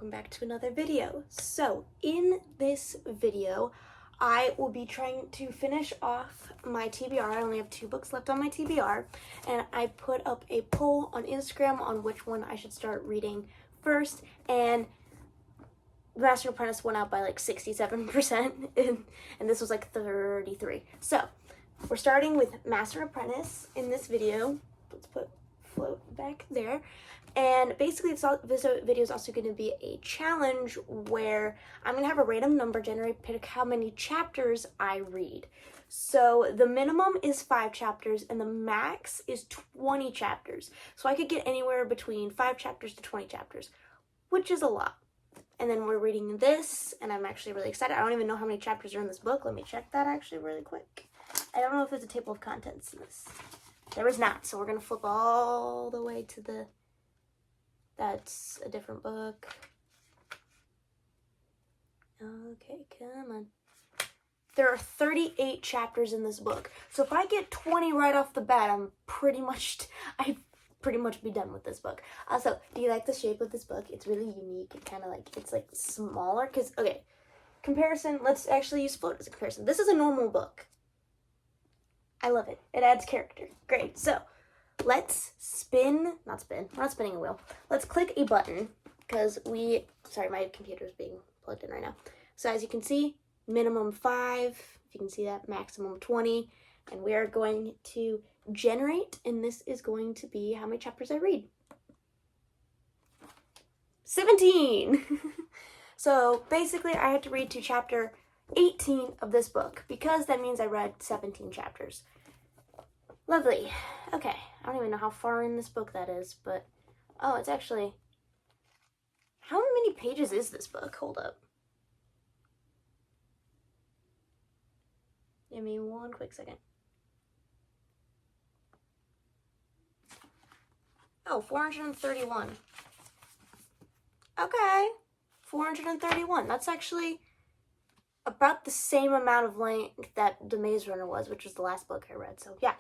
welcome back to another video. So in this video I will be trying to finish off my TBR. I only have 2 books left on my TBR, and I put up a poll on Instagram on which one I should start reading first, and Master and Apprentice went out by like 67% and this was like 33. So we're starting with Master and Apprentice in this video. Let's put float back there. And basically this video is also going to be a challenge where I'm going to have a random number generate, pick how many chapters I read. So the minimum is 5 chapters and the max is 20 chapters. So I could get anywhere between 5 chapters to 20 chapters, which is a lot. And then we're reading this, and I'm actually really excited. I don't even know how many chapters are in this book. Let me check that actually really quick. I don't know if there's a table of contents in this. There is not, so we're going to flip all the way to the... That's a different book. Okay, come on. There are 38 chapters in this book. So if I get 20 right off the bat, I'd pretty much be done with this book. Also, do you like the shape of this book? It's really unique. It kind of like, it's like smaller. Because, okay, comparison, let's actually use float as a comparison. This is a normal book. I love it. It adds character. Great. So let's we're not spinning a wheel. Let's click a button because sorry, my computer is being plugged in right now. So as you can see, minimum 5, if you can see that, maximum 20, and we are going to generate, and this is going to be how many chapters I read. 17! So basically I had to read to chapter 18 of this book because that means I read 17 chapters. Lovely. Okay, I don't even know how far in this book that is, but oh, it's actually, how many pages is this book? Hold up. Give me one quick second. Oh, 431. Okay, 431. That's actually about the same amount of length that The Maze Runner was, which was the last book I read. So yeah,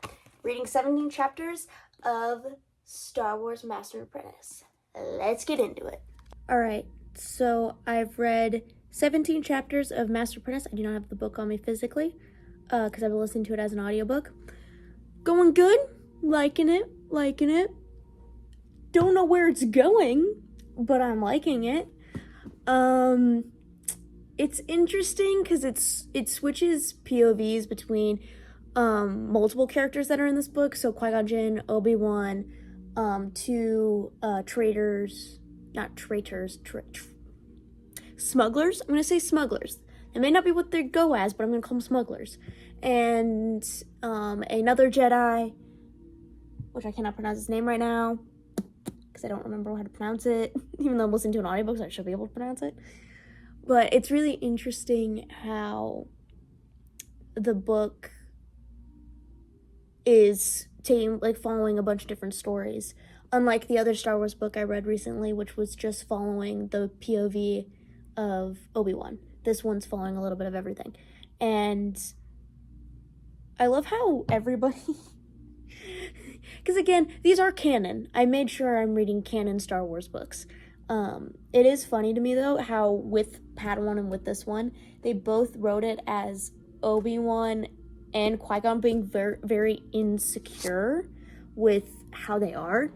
reading 17 chapters of Star Wars Master and Apprentice. Let's get into it. Alright, so I've read 17 chapters of Master and Apprentice. I do not have the book on me physically, because I've been listening to it as an audiobook. Going good, liking it. Don't know where it's going, but I'm liking it. It's interesting because it switches POVs between multiple characters that are in this book. So Qui-Gon Jinn, Obi-Wan, 2 smugglers. I'm gonna say smugglers. It may not be what they go as, but I'm gonna call them smugglers. And another Jedi, which I cannot pronounce his name right now because I don't remember how to pronounce it. Even though I'm listening to an audiobook, so I should be able to pronounce it. But it's really interesting how the book is following a bunch of different stories. Unlike the other Star Wars book I read recently, which was just following the POV of Obi-Wan. This one's following a little bit of everything. And I love how everybody... Because again, these are canon. I made sure I'm reading canon Star Wars books. It is funny to me though how with Padawan and with this one, they both wrote it as Obi-Wan and Qui-Gon being very, very insecure with how they are.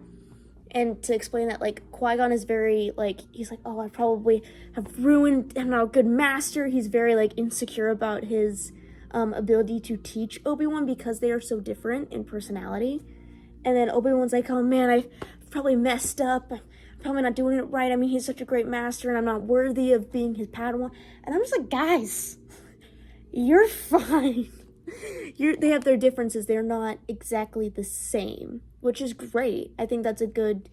And to explain that, like, Qui-Gon is very, like, he's like, oh, I probably have ruined, I'm not a good master. He's very, like, insecure about his ability to teach Obi-Wan because they are so different in personality. And then Obi-Wan's like, oh man, I've probably messed up. I'm probably not doing it right. I mean, he's such a great master and I'm not worthy of being his Padawan. And I'm just like, guys, you're fine. They have their differences. They're not exactly the same, which is great. I think that's a good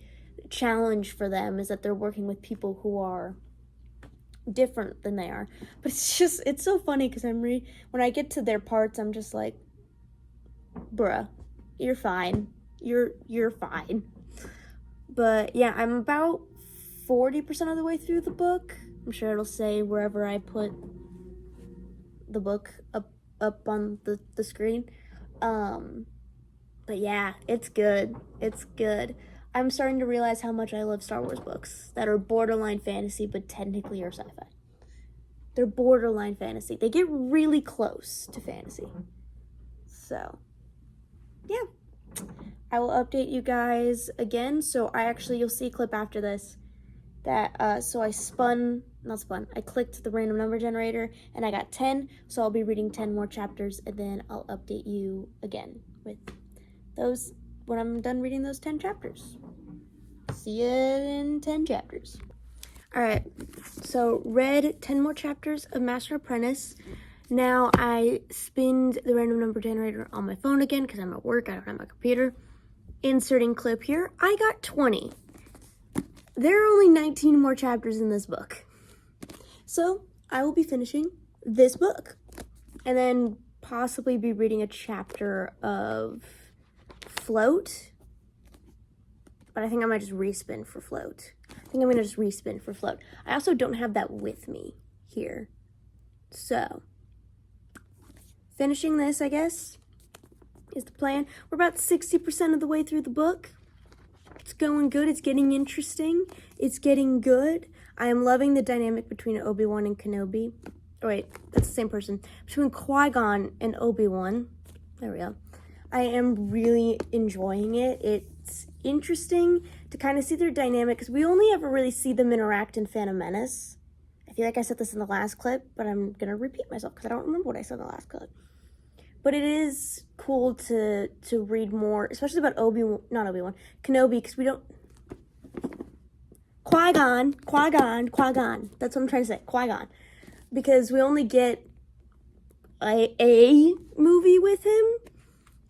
challenge for them, is that they're working with people who are different than they are. But it's so funny because when I get to their parts, I'm just like, bruh, you're fine. You're fine. But yeah, I'm about 40% of the way through the book. I'm sure it'll say wherever I put the book up on the screen. But yeah, it's good. I'm starting to realize how much I love Star Wars books that are borderline fantasy, but technically are sci-fi. They're borderline fantasy. They get really close to fantasy. So, yeah. I will update you guys again. So you'll see a clip after this that, so I clicked the random number generator and I got 10. So I'll be reading 10 more chapters and then I'll update you again with those when I'm done reading those 10 chapters. See you in 10 chapters. Alright, so read 10 more chapters of Master Apprentice. Now I spinned the random number generator on my phone again because I'm at work, I don't have my computer. Inserting clip here, I got 20. There are only 19 more chapters in this book. So I will be finishing this book and then possibly be reading a chapter of Float. But I think I might just respin for Float. I also don't have that with me here. So, finishing this, I guess, is the plan. We're about 60% of the way through the book. It's going good. It's getting interesting. It's getting good. I am loving the dynamic between Obi-Wan and Kenobi. Oh, wait, that's the same person. Between Qui-Gon and Obi-Wan. There we go. I am really enjoying it. It's interesting to kind of see their dynamic because we only ever really see them interact in Phantom Menace. I feel like I said this in the last clip, but I'm going to repeat myself because I don't remember what I said in the last clip. But it is cool to read more, especially about Kenobi, because we don't... Qui-Gon. That's what I'm trying to say, Qui-Gon. Because we only get a movie with him,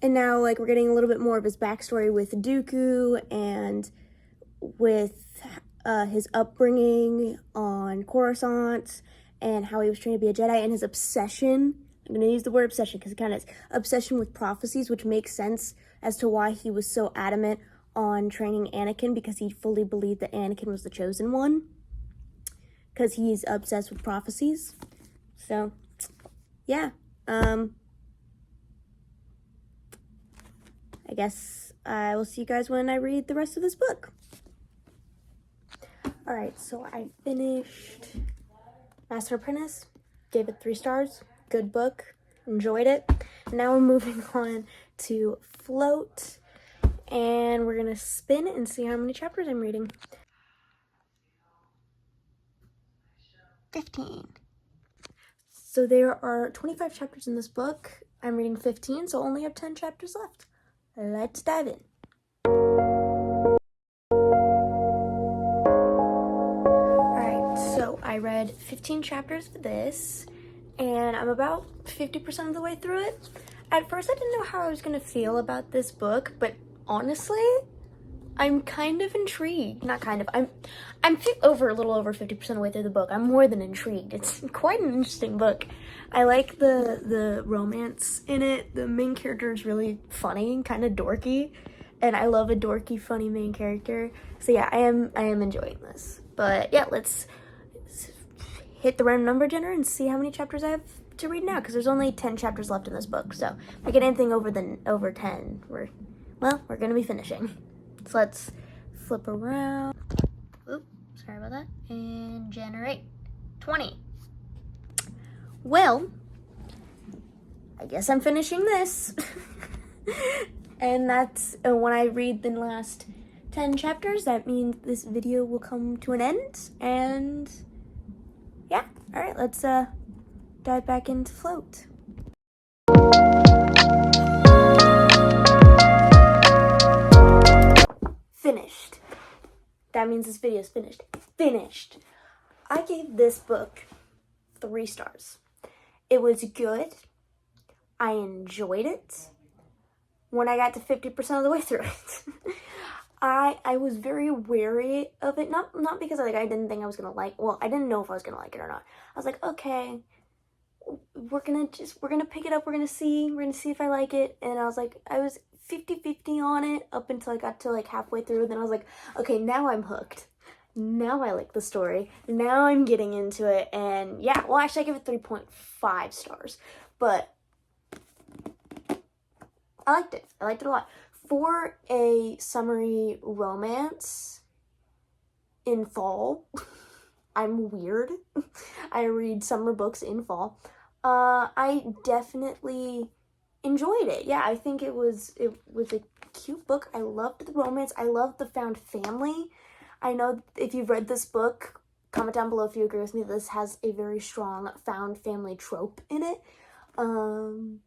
and now, like, we're getting a little bit more of his backstory with Dooku and with his upbringing on Coruscant and how he was trained to be a Jedi and his obsession. I'm going to use the word obsession because it kind of is. Obsession with prophecies, which makes sense as to why he was so adamant on training Anakin, because he fully believed that Anakin was the chosen one. Because he's obsessed with prophecies. So, yeah. I guess I will see you guys when I read the rest of this book. Alright, so I finished Master Apprentice. Gave it 3 stars. Good book. Enjoyed it. Now we're moving on to Float. And we're going to spin and see how many chapters I'm reading. 15. So there are 25 chapters in this book. I'm reading 15, so I only have 10 chapters left. Let's dive in. Alright, so I read 15 chapters of this, and I'm about 50% of the way through it. At first, I didn't know how I was going to feel about this book, but honestly, I'm kind of intrigued. Not kind of. I'm a little over 50% of the way through the book. I'm more than intrigued. It's quite an interesting book. I like the romance in it. The main character is really funny, kind of dorky, and I love a dorky, funny main character. So yeah, I am enjoying this. But yeah, let's hit the random number generator and see how many chapters I have to read now, because there's only 10 chapters left in this book. So if I get anything over 10, we're gonna be finishing. So let's flip around. Oops, sorry about that. And generate 20. Well, I guess I'm finishing this. And that's when I read the last 10 chapters, that means this video will come to an end. And yeah, all right, let's dive back into Float. Finished. That means this video is finished. Finished. I gave this book 3 stars. It was good. I enjoyed it. When I got to 50% of the way through it, I was very wary of it. Not because I didn't think I was gonna like. Well, I didn't know if I was gonna like it or not. I was like, okay, we're gonna pick it up. We're gonna see if I like it. And I was like, I was 50-50 on it up until I got to like halfway through. Then I was like, okay, now I'm hooked. Now I like the story. Now I'm getting into it. And yeah, well, actually I give it 3.5 stars. But I liked it. I liked it a lot. for a summery romance in fall, I'm weird. I read summer books in fall. I definitely enjoyed it. Yeah, I think it was a cute book. I loved the romance. I loved the found family. I know if you've read this book, comment down below if you agree with me. This has a very strong found family trope in it. And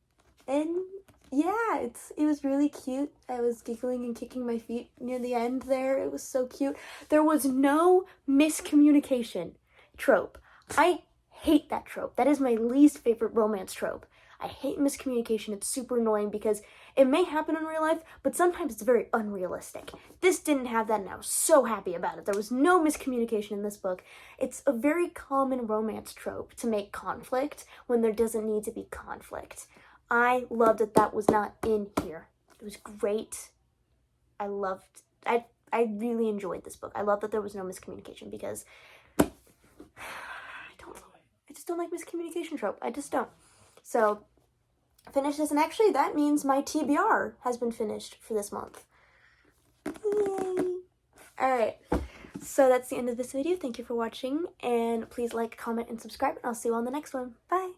yeah, it was really cute. I was giggling and kicking my feet near the end there. It was so cute. There was no miscommunication trope. I hate that trope. That is my least favorite romance trope. I hate miscommunication. It's super annoying because it may happen in real life, but sometimes it's very unrealistic. This didn't have that, and I was so happy about it. There was no miscommunication in this book. It's a very common romance trope to make conflict when there doesn't need to be conflict. I loved that was not in here. It was great. I really enjoyed this book. I love that there was no miscommunication because I just don't like miscommunication trope. I just don't. So, finish this, and actually that means my TBR has been finished for this month. Yay! Alright, so that's the end of this video. Thank you for watching, and please like, comment, and subscribe, and I'll see you on the next one. Bye!